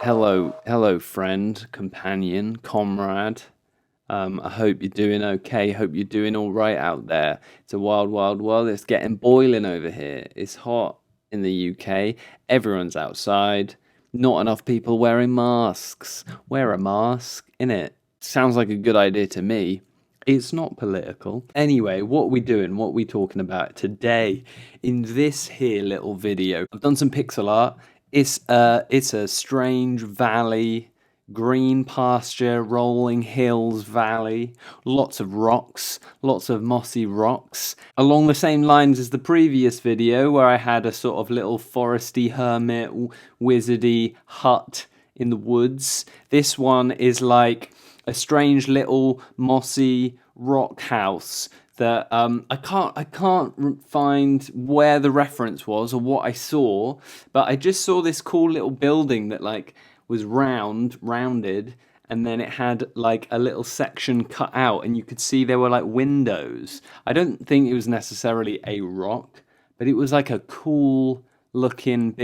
Hello, friend, companion, comrade. I hope you're doing okay. Hope you're doing all right out there. It's a wild, wild world. It's getting boiling over here. It's hot in the UK. Everyone's outside. Not enough people wearing masks. Wear a mask, innit? Sounds like a good idea to me. It's not political. Anyway, what we doing? What we talking about today in this here little video? I've done some pixel art. It's a strange valley, green pasture, rolling hills valley, lots of rocks, lots of mossy rocks. Along the same lines as the previous video where I had a sort of little foresty hermit wizardy hut in the woods. This one is like a strange little mossy rock house that I can't find where the reference was or what I saw, but I just saw this cool little building that like was rounded, and then it had like a little section cut out, and you could see there were like windows. I don't think it was necessarily a rock, but it was like a cool looking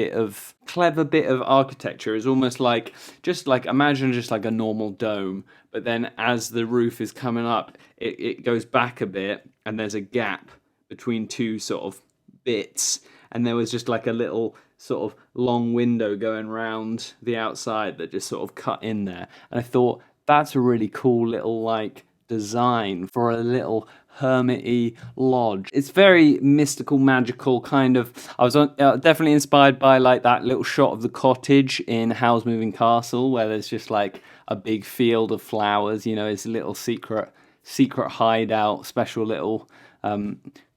clever bit of architecture. Is almost like just like imagine just like a normal dome, but then as the roof is coming up, it goes back a bit and there's a gap between two sort of bits, and there was just like a little sort of long window going round the outside that just sort of cut in there. And I thought that's a really cool little like design for a little hermity lodge. It's very mystical, magical kind of. I was definitely inspired by like that little shot of the cottage in Howl's Moving Castle, where there's just like a big field of flowers. You know, it's a little secret hideout, special little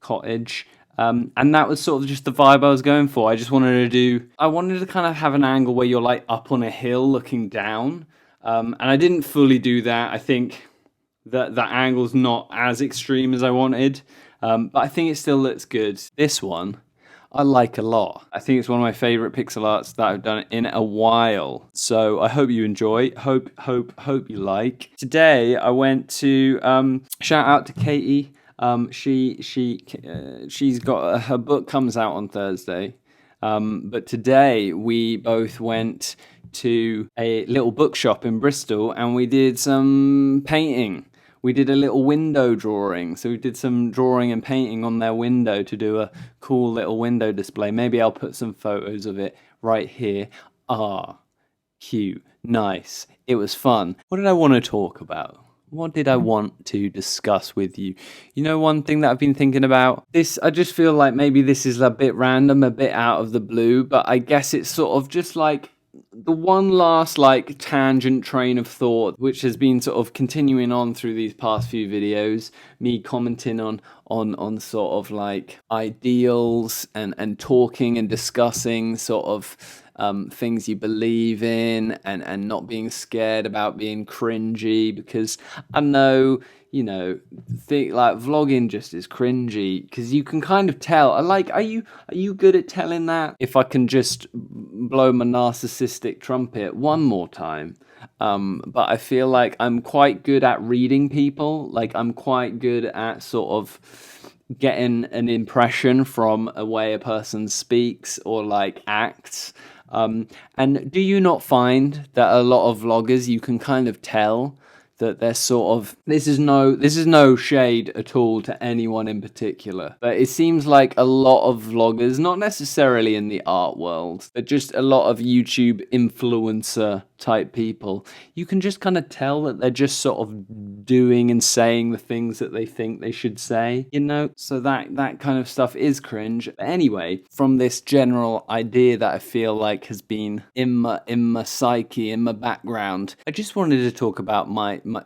cottage. And that was sort of just the vibe I was going for. I wanted to kind of have an angle where you're like up on a hill looking down. And I didn't fully do that. I think that angle's not as extreme as I wanted. But I think it still looks good. This one, I like a lot. I think it's one of my favorite pixel arts that I've done in a while. So I hope you enjoy. Hope you like. Today I went to shout out to Katie. She's got her book comes out on Thursday. But today we both went to a little bookshop in Bristol and we did some painting. We did a little window drawing. So we did some drawing and painting on their window to do a cool little window display. Maybe I'll put some photos of it right here. Cute, nice. It was fun. What did I want to talk about? What did I want to discuss with you? You know, one thing that I've been thinking about, I just feel like maybe this is a bit random, a bit out of the blue, but I guess it's sort of just like the one last like tangent train of thought, which has been sort of continuing on through these past few videos, me commenting on sort of like ideals and talking and discussing sort of things you believe in, and not being scared about being cringy, because I know, you know, like vlogging just is cringy because you can kind of tell. Are you good at telling that? If I can just blow my narcissistic trumpet one more time. But I feel like I'm quite good at reading people. Like I'm quite good at sort of getting an impression from a way a person speaks or like acts. And do you not find that a lot of vloggers, you can kind of tell that they're sort of, this is no shade at all to anyone in particular, but it seems like a lot of vloggers, not necessarily in the art world, but just a lot of YouTube influencer type people, you can just kind of tell that they're just sort of doing and saying the things that they think they should say, you know? So that kind of stuff is cringe. But anyway, from this general idea that I feel like has been in my psyche, in my background, I just wanted to talk about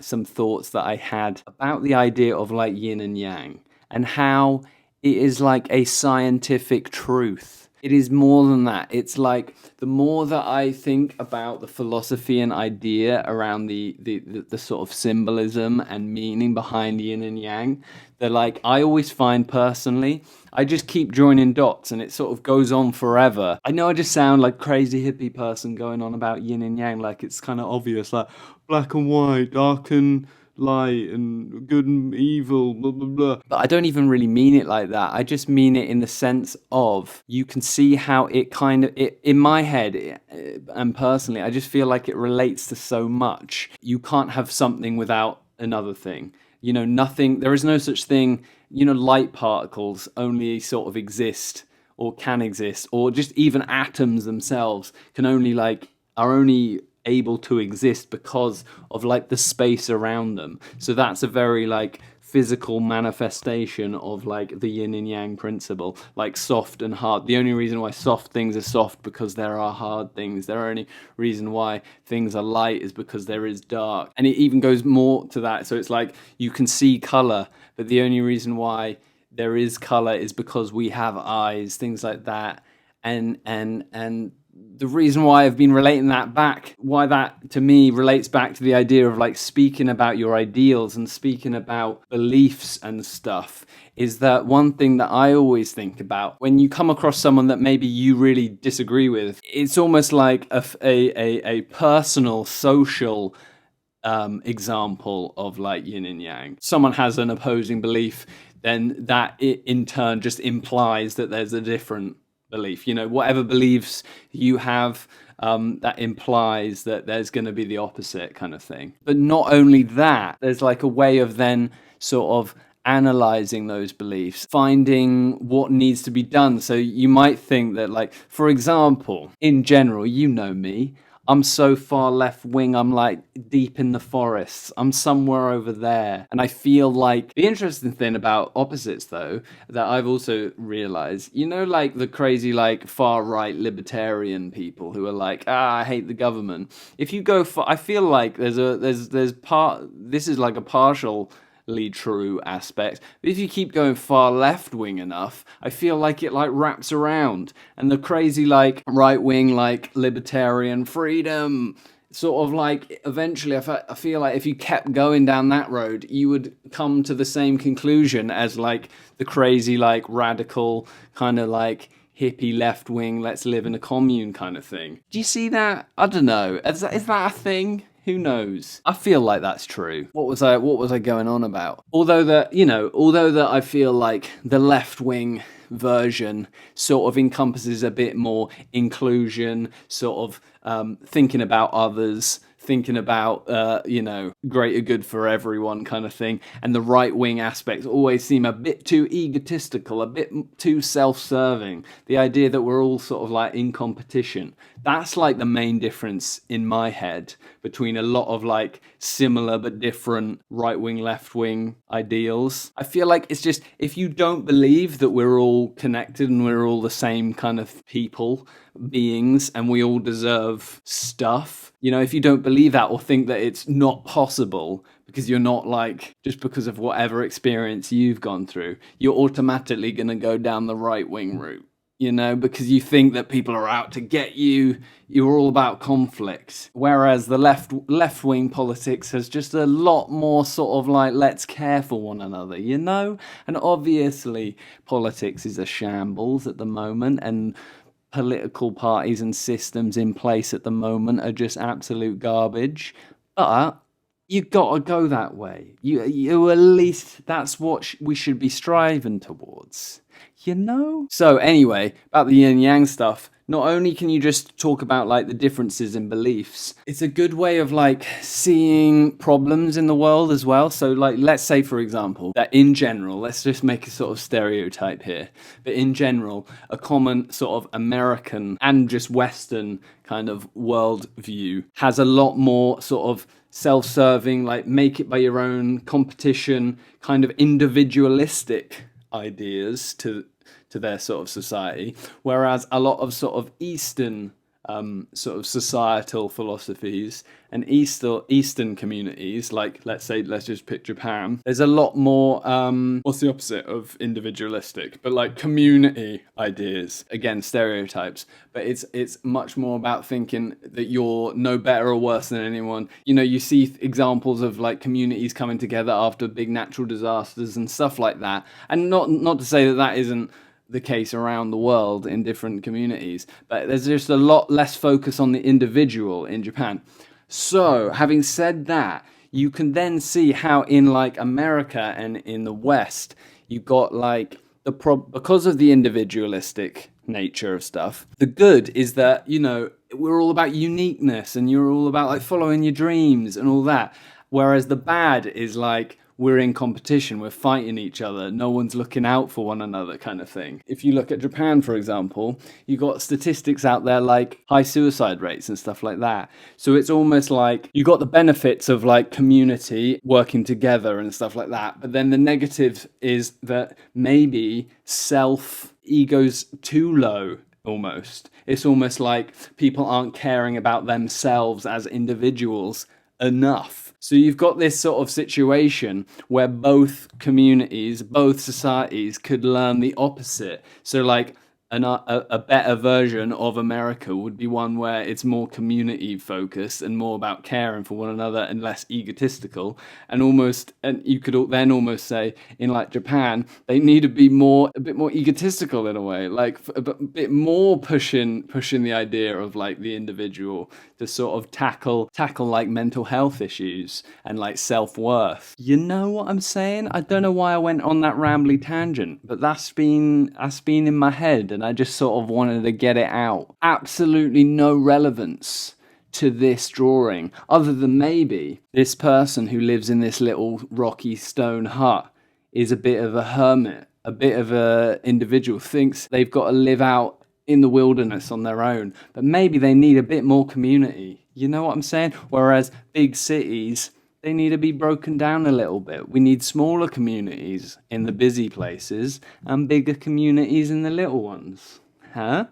some thoughts that I had about the idea of like yin and yang, and how it is like a scientific truth. It is more than that. It's like the more that I think about the philosophy and idea around the sort of symbolism and meaning behind yin and yang, that like I always find personally, I just keep joining dots and it sort of goes on forever. I know I just sound like crazy hippie person going on about yin and yang, like it's kind of obvious, like black and white, dark and light and good and evil, blah, blah, blah. But I don't even really mean it like that. I just mean it in the sense of you can see how it kind of, in my head, and personally, I just feel like it relates to so much. You can't have something without another thing. You know, nothing, there is no such thing, you know, light particles only sort of exist or can exist, or just even atoms themselves can only are only able to exist because of like the space around them. So that's a very like physical manifestation of like the yin and yang principle, like soft and hard. The only reason why soft things are soft because there are hard things. The only reason why things are light is because there is dark. And it even goes more to that. So it's like you can see color, but the only reason why there is color is because we have eyes, things like that. And the reason why I've been relating that back, why that to me relates back to the idea of like speaking about your ideals and speaking about beliefs and stuff, is that one thing that I always think about when you come across someone that maybe you really disagree with, it's almost like a personal, social example of like yin and yang. Someone has an opposing belief, then that it in turn just implies that there's a different belief. You know, whatever beliefs you have, that implies that there's going to be the opposite kind of thing. But not only that, there's like a way of then sort of analyzing those beliefs, finding what needs to be done. So you might think that, like, for example, in general, you know me, I'm so far left wing, I'm like deep in the forests. I'm somewhere over there. And I feel like the interesting thing about opposites, though, that I've also realized, you know, like the crazy, like far right libertarian people who are like, I hate the government. If you go for, I feel like this is like a partial true aspect. But if you keep going far left wing enough, I feel like it like wraps around, and the crazy like right wing like libertarian freedom sort of like eventually I feel like if you kept going down that road, you would come to the same conclusion as like the crazy like radical kind of like hippie left wing, let's live in a commune kind of thing. Do you see that? I don't know. Is that a thing? Who knows? I feel like that's true. What was I going on about? Although that I feel like the left wing version sort of encompasses a bit more inclusion, sort of thinking about others, thinking about greater good for everyone kind of thing. And the right wing aspects always seem a bit too egotistical, a bit too self-serving. The idea that we're all sort of like in competition. That's like the main difference in my head between a lot of like similar but different right wing, left wing ideals. I feel like it's just, if you don't believe that we're all connected and we're all the same kind of people, beings, and we all deserve stuff, you know, if you don't believe that or think that it's not possible because you're not like, just because of whatever experience you've gone through, you're automatically going to go down the right wing route. You know, because you think that people are out to get you, you're all about conflict. Whereas the left-wing politics has just a lot more sort of like, let's care for one another, you know? And obviously, politics is a shambles at the moment, and political parties and systems in place at the moment are just absolute garbage. But you gotta go that way. You at least, that's what we should be striving towards. You know? So anyway, about the yin and yang stuff, not only can you just talk about like the differences in beliefs, it's a good way of like seeing problems in the world as well. So like, let's say for example, that in general, let's just make a sort of stereotype here, but in general, a common sort of American and just Western kind of world view has a lot more sort of self-serving, like make it by your own competition, kind of individualistic ideas to their sort of society, whereas a lot of sort of Eastern sort of societal philosophies and Eastern communities, like let's just pick Japan, there's a lot more what's the opposite of individualistic, but like community ideas, again stereotypes, but it's much more about thinking that you're no better or worse than anyone. You know, you see examples of like communities coming together after big natural disasters and stuff like that, and not to say that isn't the case around the world in different communities, but there's just a lot less focus on the individual in Japan. So, having said that, you can then see how in like America and in the West, you got like because of the individualistic nature of stuff. The good is that, you know, we're all about uniqueness and you're all about like following your dreams and all that. Whereas the bad is like, we're in competition, we're fighting each other, no one's looking out for one another kind of thing. If you look at Japan, for example, you got statistics out there like high suicide rates and stuff like that. So it's almost like you got the benefits of like community working together and stuff like that. But then the negative is that maybe self-ego's too low. Almost. It's almost like people aren't caring about themselves as individuals enough. So you've got this sort of situation where both communities, both societies could learn the opposite. So like a better version of America would be one where it's more community focused and more about caring for one another and less egotistical. And you could then almost say in like Japan, they need to be a bit more egotistical in a way, like a bit more pushing the idea of like the individual to sort of tackle like mental health issues and like self-worth. You know what I'm saying? I don't know why I went on that rambly tangent, but that's been in my head and I just sort of wanted to get it out. Absolutely no relevance to this drawing other than maybe this person who lives in this little rocky stone hut is a bit of a hermit, a bit of a individual, thinks they've got to live out in the wilderness on their own, but maybe they need a bit more community. You know what I'm saying? Whereas big cities, they need to be broken down a little bit. We need smaller communities in the busy places and bigger communities in the little ones. Huh?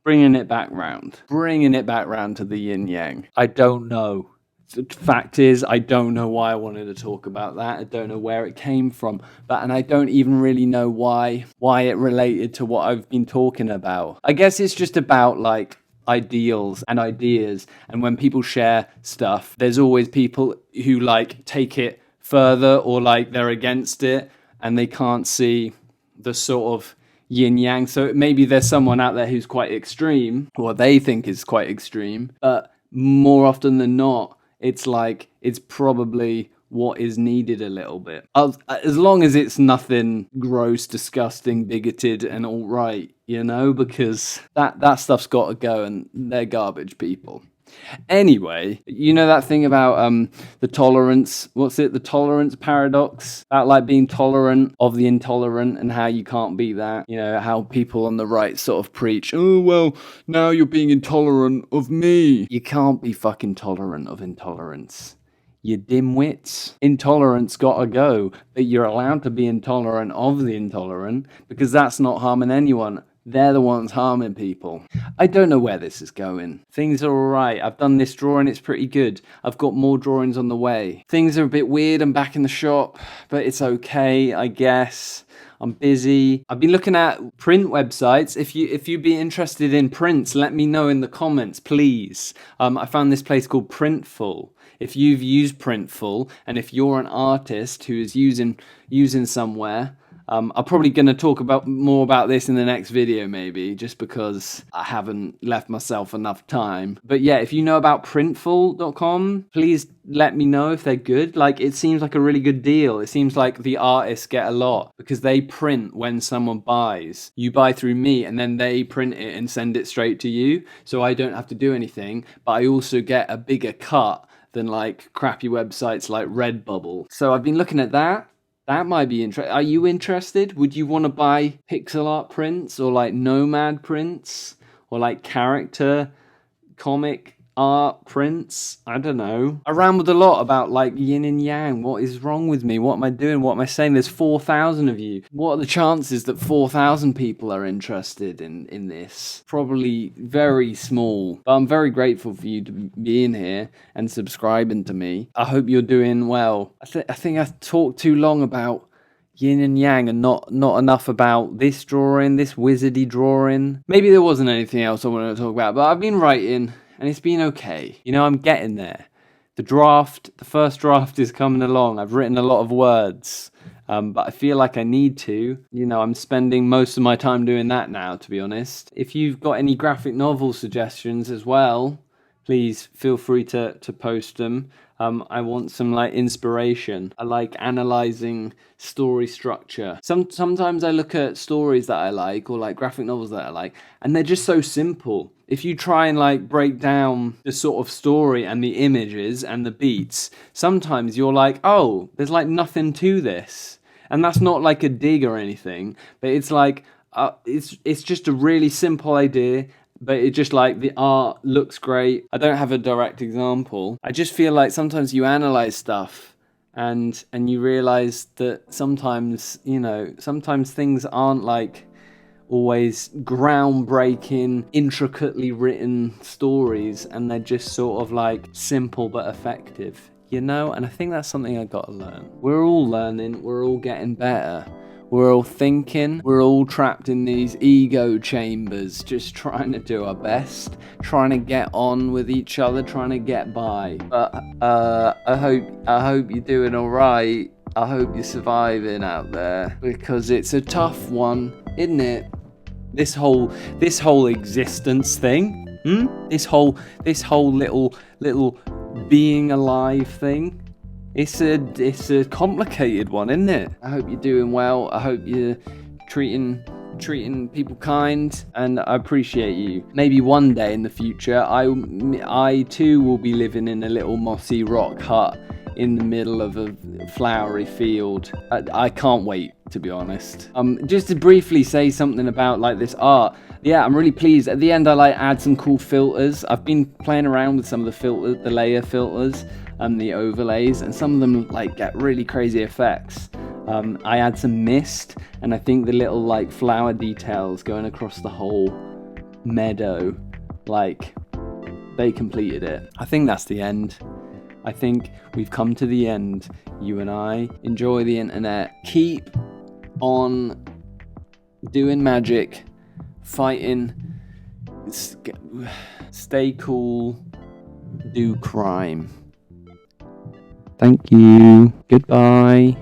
Bringing it back round to the yin yang. I don't know. The fact is, I don't know why I wanted to talk about that. I don't know where it came from, and I don't even really know why it related to what I've been talking about. I guess it's just about like ideals and ideas, and when people share stuff, there's always people who like take it further or like they're against it and they can't see the sort of yin yang. So maybe there's someone out there who's quite extreme, or they think is quite extreme, but more often than not, it's like, it's probably what is needed a little bit. As long as it's nothing gross, disgusting, bigoted, and all right, you know, because that stuff's got to go and they're garbage people. Anyway, you know that thing about the tolerance, the tolerance paradox? About like being tolerant of the intolerant and how you can't be that. You know, how people on the right sort of preach, oh, well, now you're being intolerant of me. You can't be fucking tolerant of intolerance. You dimwits. Intolerance gotta go, but you're allowed to be intolerant of the intolerant because that's not harming anyone. They're the ones harming people. I don't know where this is going. Things are alright. I've done this drawing, it's pretty good. I've got more drawings on the way. Things are a bit weird, I'm back in the shop, but it's okay, I guess. I'm busy. I've been looking at print websites. If you'd be interested in prints, let me know in the comments, please. I found this place called Printful. If you've used Printful, and if you're an artist who is using somewhere, I'm probably going to talk more about this in the next video, maybe, just because I haven't left myself enough time. But yeah, if you know about Printful.com, please let me know if they're good. Like, it seems like a really good deal. It seems like the artists get a lot because they print when someone buys. You buy through me and then they print it and send it straight to you. So I don't have to do anything, but I also get a bigger cut than like crappy websites like Redbubble. So I've been looking at that. That might be interesting. Are you interested? Would you want to buy pixel art prints or like nomad prints or like character comic art prints? I don't know. I rambled a lot about like yin and yang. What is wrong with me? What am I doing? What am I saying? There's 4,000 of you. What are the chances that 4,000 people are interested in this? Probably very small. But I'm very grateful for you to be in here and subscribing to me. I hope you're doing well. I think I talked too long about yin and yang and not enough about this drawing, this wizardy drawing. Maybe there wasn't anything else I wanted to talk about, but I've been writing and it's been okay. You know, I'm getting there. The first draft is coming along. I've written a lot of words, but I feel like I need to. You know, I'm spending most of my time doing that now, to be honest. If you've got any graphic novel suggestions as well, please feel free to post them. I want some like inspiration. I like analyzing story structure. Sometimes I look at stories that I like or like graphic novels that I like, and they're just so simple. If you try and like break down the sort of story and the images and the beats, sometimes you're like, oh, there's like nothing to this. And that's not like a dig or anything, but it's like it's just a really simple idea, but it just like the art looks great. I don't have a direct example. I just feel like sometimes you analyze stuff and you realize that sometimes, sometimes things aren't like always groundbreaking, intricately written stories, and they're just sort of like simple but effective, And I think that's something I gotta learn. We're all learning, we're all getting better. We're all thinking, we're all trapped in these ego chambers, just trying to do our best, trying to get on with each other, trying to get by. But I hope you're doing all right. I hope you're surviving out there, because it's a tough one, isn't it? This whole existence thing, This whole little being alive thing. It's a complicated one, isn't it? I hope you're doing well. I hope you're treating people kind, and I appreciate you. Maybe one day in the future, I too will be living in a little mossy rock hut in the middle of a flowery field. I can't wait, to be honest. Just to briefly say something about like this art. Yeah, I'm really pleased. At the end, I like add some cool filters. I've been playing around with some of the layer filters and the overlays, and some of them like get really crazy effects. I add some mist, and I think the little like flower details going across the whole meadow, like they completed it. I think that's the end. I think we've come to the end, you and I. Enjoy the internet. Keep on doing magic, fighting, stay cool, do crime. Thank you. Goodbye.